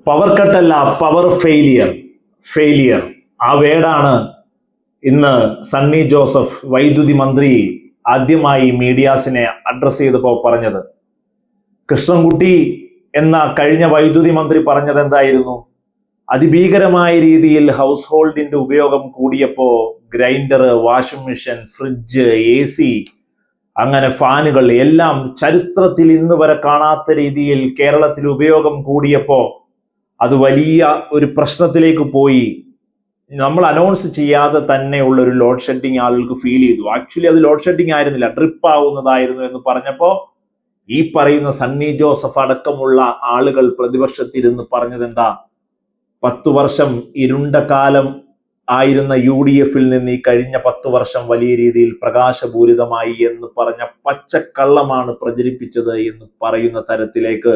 Power കട്ടല്ല, power failure ആ വേർഡാണ് ഇന്ന് സണ്ണി ജോസഫ് വൈദ്യുതി മന്ത്രി ആദ്യമായി മീഡിയാസിനെ അഡ്രസ് ചെയ്തപ്പോൾ പറഞ്ഞത്. കൃഷ്ണൻകുട്ടി എന്ന കഴിഞ്ഞ വൈദ്യുതി മന്ത്രി പറഞ്ഞത് എന്തായിരുന്നു? അതിഭീകരമായ രീതിയിൽ ഹൗസ് ഹോൾഡിന്റെ ഉപയോഗം കൂടിയപ്പോ grinder, washing machine, fridge, AC, അങ്ങനെ ഫാനുകൾ എല്ലാം ചരിത്രത്തിൽ ഇന്ന് വരെ കാണാത്ത രീതിയിൽ കേരളത്തിൽ ഉപയോഗം കൂടിയപ്പോ അത് വലിയ ഒരു പ്രശ്നത്തിലേക്ക് പോയി. നമ്മൾ അനൗൺസ് ചെയ്യാതെ തന്നെ ഉള്ള ഒരു ലോഡ് ഷെഡിങ് ആളുകൾക്ക് ഫീൽ ചെയ്തു. ആക്ച്വലി അത് ലോഡ് ഷെഡിങ് ആയിരുന്നില്ല, ട്രിപ്പ് ആവുന്നതായിരുന്നു എന്ന് പറഞ്ഞപ്പോ ഈ പറയുന്ന സണ്ണി ജോസഫ് അടക്കമുള്ള ആളുകൾ പ്രതിപക്ഷത്തിരുന്ന് പറഞ്ഞത് എന്താ? 10 വർഷം ഇരുണ്ട കാലം ആയിരുന്ന UDF നിന്ന് ഈ കഴിഞ്ഞ 10 വർഷം വലിയ രീതിയിൽ പ്രകാശപൂരിതമായി എന്ന് പറഞ്ഞ പച്ചക്കള്ളമാണ് പ്രചരിപ്പിച്ചത് എന്ന് പറയുന്ന തരത്തിലേക്ക്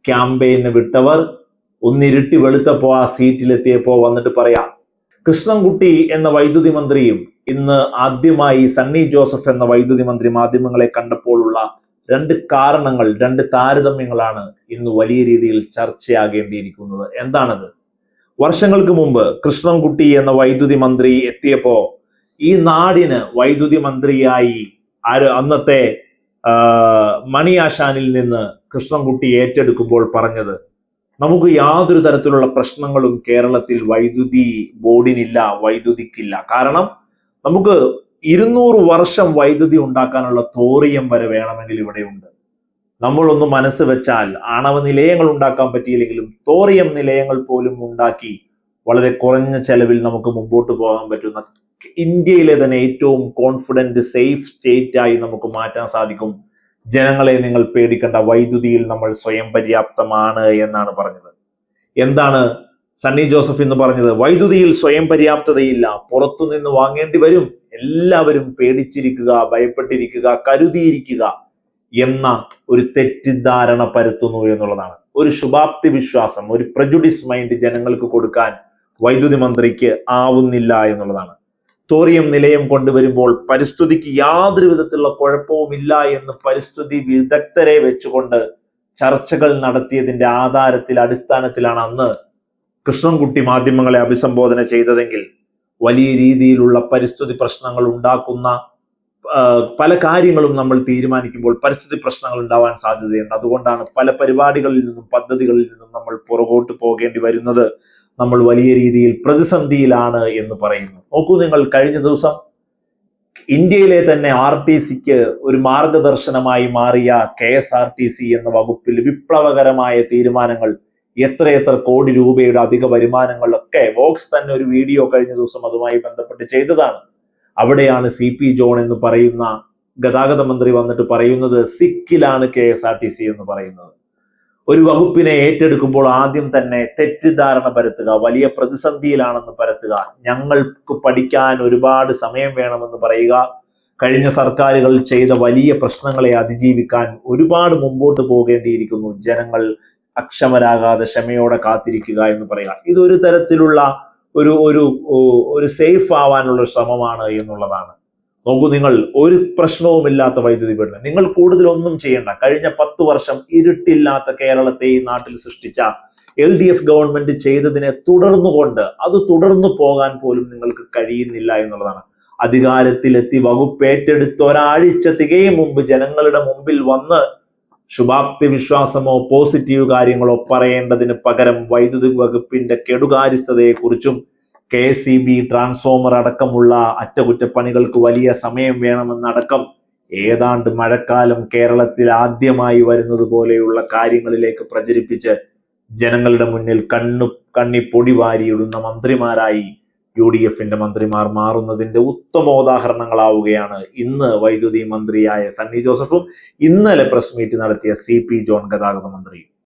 ക്യാമ്പയിന് വിട്ടവർ ഒന്നിരുട്ടി വെളുത്തപ്പോ ആ സീറ്റിലെത്തിയപ്പോ വന്നിട്ട് പറയാം. കൃഷ്ണൻകുട്ടി എന്ന വൈദ്യുതി മന്ത്രിയും ഇന്ന് ആദ്യമായി സണ്ണി ജോസഫ് എന്ന വൈദ്യുതി മന്ത്രി മാധ്യമങ്ങളെ കണ്ടപ്പോഴുള്ള രണ്ട് കാരണങ്ങൾ, രണ്ട് താരതമ്യങ്ങളാണ് ഇന്ന് വലിയ രീതിയിൽ ചർച്ചയാകേണ്ടിയിരിക്കുന്നത്. എന്താണത്? വർഷങ്ങൾക്ക് മുമ്പ് കൃഷ്ണൻകുട്ടി എന്ന വൈദ്യുതി മന്ത്രി എത്തിയപ്പോ ഈ നാടിന് വൈദ്യുതി മന്ത്രിയായി അന്നത്തെ മണി ആശാനിൽ നിന്ന് കൃഷ്ണൻകുട്ടി ഏറ്റെടുക്കുമ്പോൾ പറഞ്ഞത്, നമുക്ക് യാതൊരു തരത്തിലുള്ള പ്രശ്നങ്ങളും കേരളത്തിൽ വൈദ്യുതി ബോർഡിനില്ല, വൈദ്യുതിക്കില്ല. കാരണം നമുക്ക് 200 വർഷം വൈദ്യുതി ഉണ്ടാക്കാനുള്ള തോറിയം വരെ വേണമെങ്കിൽ ഇവിടെയുണ്ട്. നമ്മളൊന്ന് മനസ്സ് വെച്ചാൽ ആണവ നിലയങ്ങൾ ഉണ്ടാക്കാൻ പറ്റിയില്ലെങ്കിലും തോറിയം നിലയങ്ങൾ പോലും ഉണ്ടാക്കി വളരെ കുറഞ്ഞ ചെലവിൽ നമുക്ക് മുമ്പോട്ട് പോകാൻ പറ്റുന്ന ഇന്ത്യയിലെ തന്നെ ഏറ്റവും കോൺഫിഡന്റ് സേഫ് സ്റ്റേറ്റ് ആയി നമുക്ക് മാറ്റാൻ സാധിക്കും. ജനങ്ങളെ നിങ്ങൾ പേടിക്കേണ്ട, വൈദ്യുതിയിൽ നമ്മൾ സ്വയം പര്യാപ്തമാണ് എന്നാണ് പറഞ്ഞത്. എന്താണ് സണ്ണി ജോസഫ് എന്ന് പറഞ്ഞത്? വൈദ്യുതിയിൽ സ്വയം പര്യാപ്തതയില്ല, പുറത്തുനിന്ന് വാങ്ങേണ്ടി വരും, എല്ലാവരും പേടിച്ചിരിക്കുക, ഭയപ്പെട്ടിരിക്കുക, കരുതിയിരിക്കുക എന്ന ഒരു തെറ്റിദ്ധാരണ പരത്തുന്നു എന്നുള്ളതാണ്. ഒരു ശുഭാപ്തി വിശ്വാസം, ഒരു പ്രജുഡിസ് മൈൻഡ് ജനങ്ങൾക്ക് കൊടുക്കാൻ വൈദ്യുതി മന്ത്രിക്ക് ആവുന്നില്ല എന്നുള്ളതാണ്. തോറിയം നിലയം കൊണ്ടുവരുമ്പോൾ പരിസ്ഥിതിക്ക് യാതൊരു വിധത്തിലുള്ള കുഴപ്പവുമില്ല എന്ന് പരിസ്ഥിതി വിദഗ്ധരെ വെച്ചുകൊണ്ട് ചർച്ചകൾ നടത്തിയതിന്റെ അടിസ്ഥാനത്തിലാണ് അന്ന് കൃഷ്ണൻകുട്ടി മാധ്യമങ്ങളെ അഭിസംബോധന ചെയ്തതെങ്കിൽ വലിയ രീതിയിലുള്ള പരിസ്ഥിതി പ്രശ്നങ്ങൾ ഉണ്ടാക്കുന്ന പല കാര്യങ്ങളും നമ്മൾ തീരുമാനിക്കുമ്പോൾ പരിസ്ഥിതി പ്രശ്നങ്ങൾ ഉണ്ടാവാൻ സാധ്യതയുണ്ട്. അതുകൊണ്ടാണ് പല പരിപാടികളിൽ നിന്നും പദ്ധതികളിൽ നിന്നും നമ്മൾ പുറകോട്ട് പോകേണ്ടി വരുന്നത്. നമ്മൾ വലിയ രീതിയിൽ പ്രതിസന്ധിയിലാണ് എന്ന് പറയുന്നു. നോക്കൂ നിങ്ങൾ, കഴിഞ്ഞ ദിവസം ഇന്ത്യയിലെ തന്നെ RTCക്ക് ഒരു മാർഗദർശനമായി മാറിയ KSRTC എന്ന വകുപ്പിൽ വിപ്ലവകരമായ തീരുമാനങ്ങൾ, എത്ര കോടി രൂപയുടെ അധിക വരുമാനങ്ങളൊക്കെ വോക്സ് തന്നെ ഒരു വീഡിയോ കഴിഞ്ഞ ദിവസം അതുമായി ബന്ധപ്പെട്ട് ചെയ്തതാണ്. അവിടെയാണ് CP ജോൺ എന്ന് പറയുന്ന ഗതാഗത മന്ത്രി വന്നിട്ട് പറയുന്നത് സിക്കിലാണ് KSRTC എന്ന് പറയുന്നത്. ഒരു വകുപ്പിനെ ഏറ്റെടുക്കുമ്പോൾ ആദ്യം തന്നെ തെറ്റിദ്ധാരണ പരത്തുക, വലിയ പ്രതിസന്ധിയിലാണെന്ന് പരത്തുക, ഞങ്ങൾക്ക് പഠിക്കാൻ ഒരുപാട് സമയം വേണമെന്ന് പറയുക, കഴിഞ്ഞ സർക്കാരുകൾ ചെയ്ത വലിയ പ്രശ്നങ്ങളെ അതിജീവിക്കാൻ ഒരുപാട് മുമ്പോട്ട് പോകേണ്ടിയിരിക്കുന്നു, ജനങ്ങൾ അക്ഷമരാകാതെ ക്ഷമയോടെ കാത്തിരിക്കുക എന്ന് പറയുക. ഇതൊരു തരത്തിലുള്ള ഒരു സേഫ് ആവാനുള്ള ശ്രമമാണ് എന്നുള്ളതാണ്. നോക്കൂ നിങ്ങൾ, ഒരു പ്രശ്നവുമില്ലാത്ത വൈദ്യുതി ബോർഡിന് നിങ്ങൾ കൂടുതലൊന്നും ചെയ്യേണ്ട. കഴിഞ്ഞ 10 വർഷം ഇരുട്ടില്ലാത്ത കേരളത്തെ ഈ നാട്ടിൽ സൃഷ്ടിച്ച LDF ഗവൺമെന്റ് ചെയ്തതിനെ അത് തുടർന്നു പോകാൻ പോലും നിങ്ങൾക്ക് കഴിയുന്നില്ല എന്നുള്ളതാണ്. അധികാരത്തിലെത്തി വകുപ്പ് ഏറ്റെടുത്ത ഒരാഴ്ച തികയും മുമ്പ് ജനങ്ങളുടെ മുമ്പിൽ വന്ന് ശുഭാപ്തി വിശ്വാസമോ പോസിറ്റീവ് കാര്യങ്ങളോ പറയേണ്ടതിന് പകരം വൈദ്യുതി വകുപ്പിന്റെ കെടുകാര്യസ്ഥതയെക്കുറിച്ചും KSEB ട്രാൻസ്ഫോമർ അടക്കമുള്ള അറ്റകുറ്റപ്പണികൾക്ക് വലിയ സമയം വേണമെന്നടക്കം ഏതാണ്ട് മഴക്കാലം കേരളത്തിൽ ആദ്യമായി വരുന്നത് പോലെയുള്ള കാര്യങ്ങളിലേക്ക് പ്രചരിപ്പിച്ച് ജനങ്ങളുടെ മുന്നിൽ കണ്ണി പൊടി വാരിയിടുന്ന മന്ത്രിമാരായി UDFന്റെ മന്ത്രിമാർ മാറുന്നതിന്റെ ഉത്തമോദാഹരണങ്ങളാവുകയാണ് ഇന്ന് വൈദ്യുതി മന്ത്രിയായ സണ്ണി ജോസഫും ഇന്നലെ പ്രസ് മീറ്റ് നടത്തിയ CP ജോൺ ഗതാഗത മന്ത്രിയും.